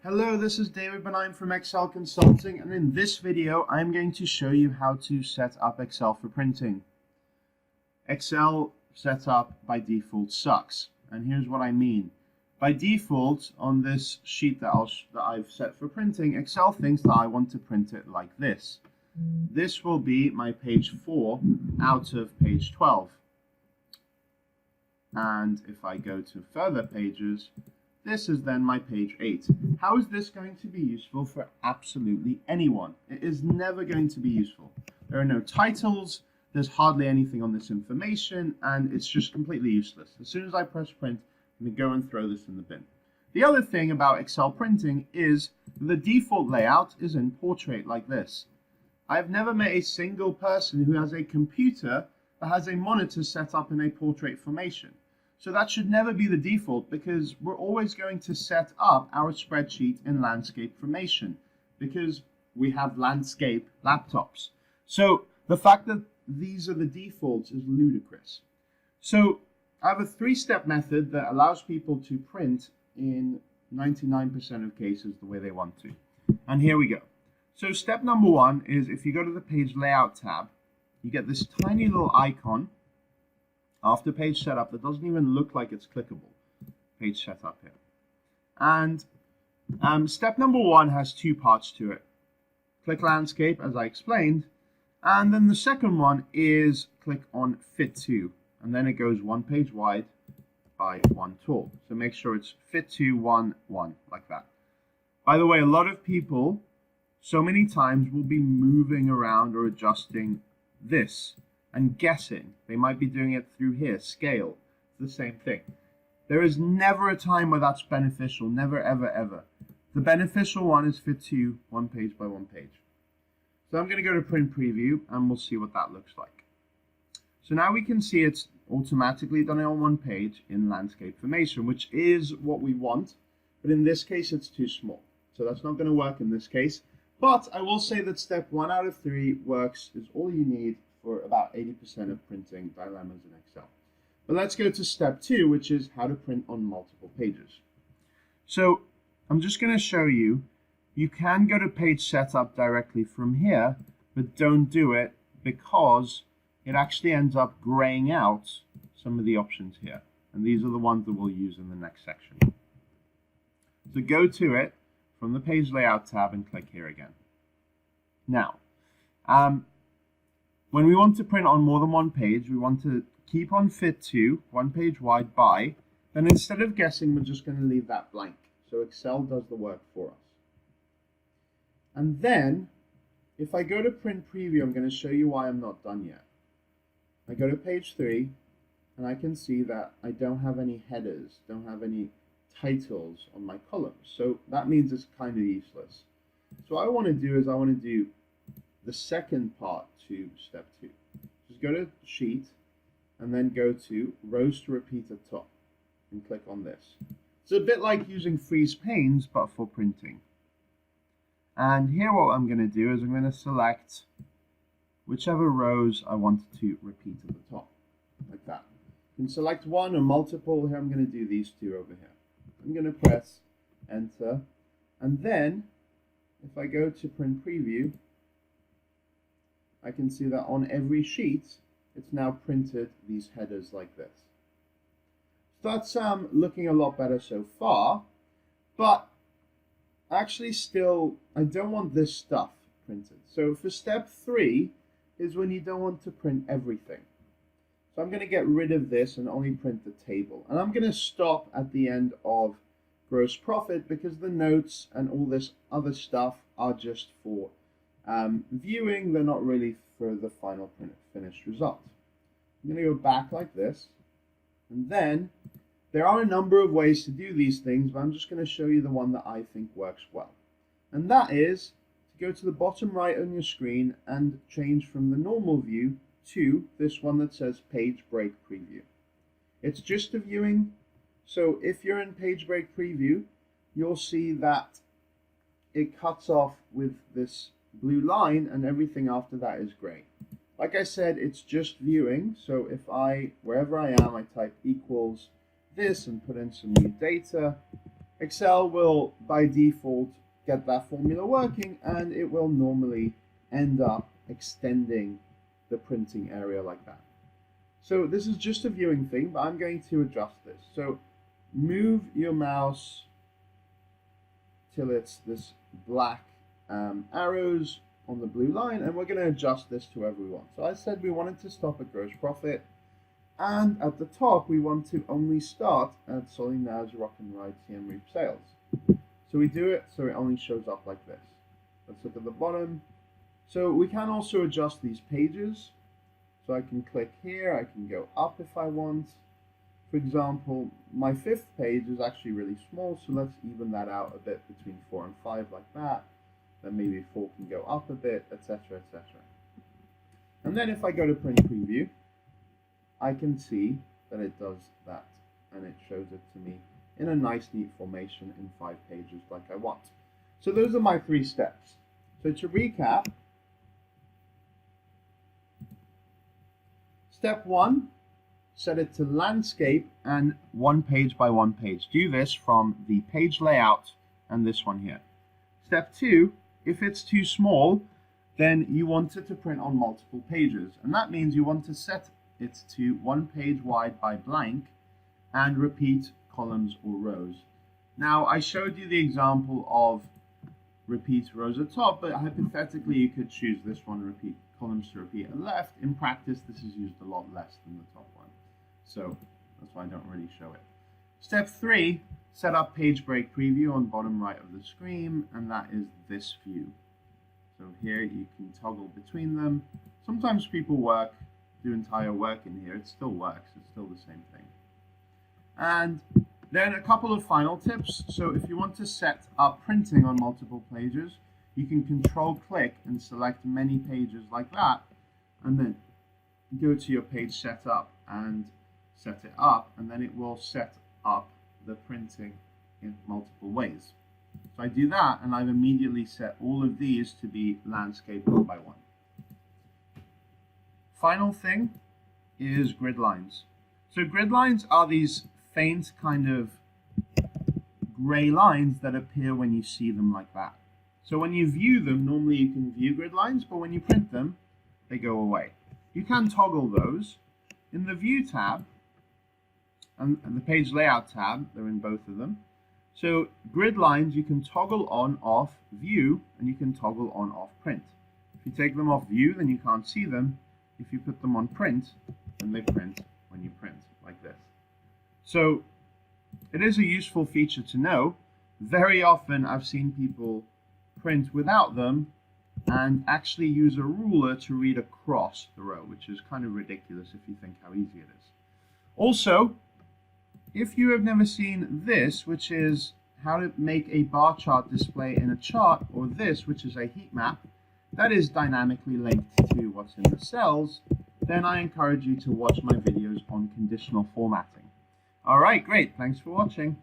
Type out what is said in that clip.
Hello, this is David Benign from Excel Consulting, and in this video I'm going to show you how to set up Excel for printing. Excel setup by default sucks, and here's what I mean. By default, on this sheet that I've set for printing, Excel thinks that I want to print it like this. This will be my page 4 out of page 12. And if I go to further pages, this is then my page 8. How is this going to be useful for absolutely anyone? It is never going to be useful. There are no titles, there's hardly anything on this information, and it's just completely useless. As soon as I press print, I'm going to go and throw this in the bin. The other thing about Excel printing is the default layout is in portrait like this. I've never met a single person who has a computer that has a monitor set up in a portrait formation. So that should never be the default, because we're always going to set up our spreadsheet in landscape formation because we have landscape laptops. So the fact that these are the defaults is ludicrous. So I have a 3-step method that allows people to print in 99% of cases the way they want to. And here we go. So step number 1 is if you go to the page layout tab, you get this tiny little icon after page setup that doesn't even look like it's clickable. Page setup here. And step number 1 has 2 parts to it. Click landscape, as I explained, and then the second one is click on fit to, and then it goes 1 page wide by 1 tall. So make sure it's fit to 1 1 like that. By the way, a lot of people so many times will be moving around or adjusting this and guessing. They might be doing it through here, scale. It's the same thing. There is never a time where that's beneficial, never, ever, ever. The beneficial one is fit to 1 page by 1 page. So I'm going to go to print preview and we'll see what that looks like. So now we can see it's automatically done it on 1 page in landscape formation, which is what we want, but in this case it's too small. So that's not going to work in this case. But I will say that step 1 out of 3 works, is all you need for about 80% of printing dilemmas in Excel. But let's go to step 2, which is how to print on multiple pages. So I'm just going to show you, you can go to page setup directly from here, but don't do it because it actually ends up graying out some of the options here. And these are the ones that we'll use in the next section. So go to it from the page layout tab and click here again. Now, when we want to print on more than 1 page, we want to keep on fit to 1 page wide by, then instead of guessing, we're just going to leave that blank. So Excel does the work for us. And then, if I go to print preview, I'm going to show you why I'm not done yet. I go to page 3, and I can see that I don't have any headers, don't have any titles on my columns. So that means it's kind of useless. So what I want to do is I want to do the second part to step 2. Just go to sheet and then go to rows to repeat at top and click on this. It's a bit like using freeze panes but for printing. And here what I'm going to do is I'm going to select whichever rows I want to repeat at the top, like that. You can select one or multiple. Here I'm going to do these 2 over here. I'm going to press enter, and then if I go to print preview, I can see that on every sheet it's now printed these headers like this. So that's looking a lot better so far, but actually still I don't want this stuff printed. So for step 3 is when you don't want to print everything. So I'm going to get rid of this and only print the table. And I'm going to stop at the end of gross profit because the notes and all this other stuff are just for viewing. They're not really for the final finished result. I'm going to go back like this. And then there are a number of ways to do these things, but I'm just going to show you the one that I think works well. And that is to go to the bottom right on your screen and change from the normal view to this one that says page break preview. It's just a viewing, so if you're in page break preview, you'll see that it cuts off with this blue line and everything after that is gray. Like I said, it's just viewing, so if wherever I am, I type equals this and put in some new data, Excel will, by default, get that formula working, and it will normally end up extending the printing area like that. So this is just a viewing thing, but I'm going to adjust this. So move your mouse till it's this black arrows on the blue line, and we're going to adjust this to wherever we want. So I said we wanted to stop at gross profit, and at the top we want to only start at Solly Naz Rock and Ride TM Reap sales. So we do it so it only shows up like this. Let's look at the bottom. So we can also adjust these pages. So I can click here, I can go up if I want. For example, my 5th page is actually really small, so let's even that out a bit between 4 and 5 like that. Then maybe 4 can go up a bit, etc., etc. And then if I go to print preview, I can see that it does that, and it shows it to me in a nice neat formation in 5 pages like I want. So those are my 3 steps. So to recap, step 1, set it to landscape and 1 page by 1 page. Do this from the page layout and this one here. Step 2, if it's too small, then you want it to print on multiple pages. And that means you want to set it to 1 page wide by blank and repeat columns or rows. Now, I showed you the example of repeat rows at top, but hypothetically you could choose this one, repeat columns to repeat at left. In practice, this is used a lot less than the top one. So that's why I don't really show it. Step 3, set up page break preview on bottom right of the screen, and that is this view. So here you can toggle between them. Sometimes people do entire work in here. It still works. It's still the same thing. And then a couple of final tips. So if you want to set up printing on multiple pages, you can control click and select many pages like that, and then go to your page setup and set it up, and then it will set up the printing in multiple ways. So I do that, and I've immediately set all of these to be landscape 1 by 1. Final thing is grid lines. So grid lines are these faint kind of gray lines that appear when you see them like that. So when you view them, normally you can view grid lines, but when you print them, they go away. You can toggle those. In the View tab and the Page Layout tab, they're in both of them. So grid lines, you can toggle on, off, view, and you can toggle on, off, print. If you take them off view, then you can't see them. If you put them on print, then they print when you print, like this. So it is a useful feature to know. Very often I've seen people print without them and actually use a ruler to read across the row, which is kind of ridiculous if you think how easy it is. Also, if you have never seen this, which is how to make a bar chart display in a chart, or this, which is a heat map, that is dynamically linked to what's in the cells, then I encourage you to watch my videos on conditional formatting. All right, great. Thanks for watching.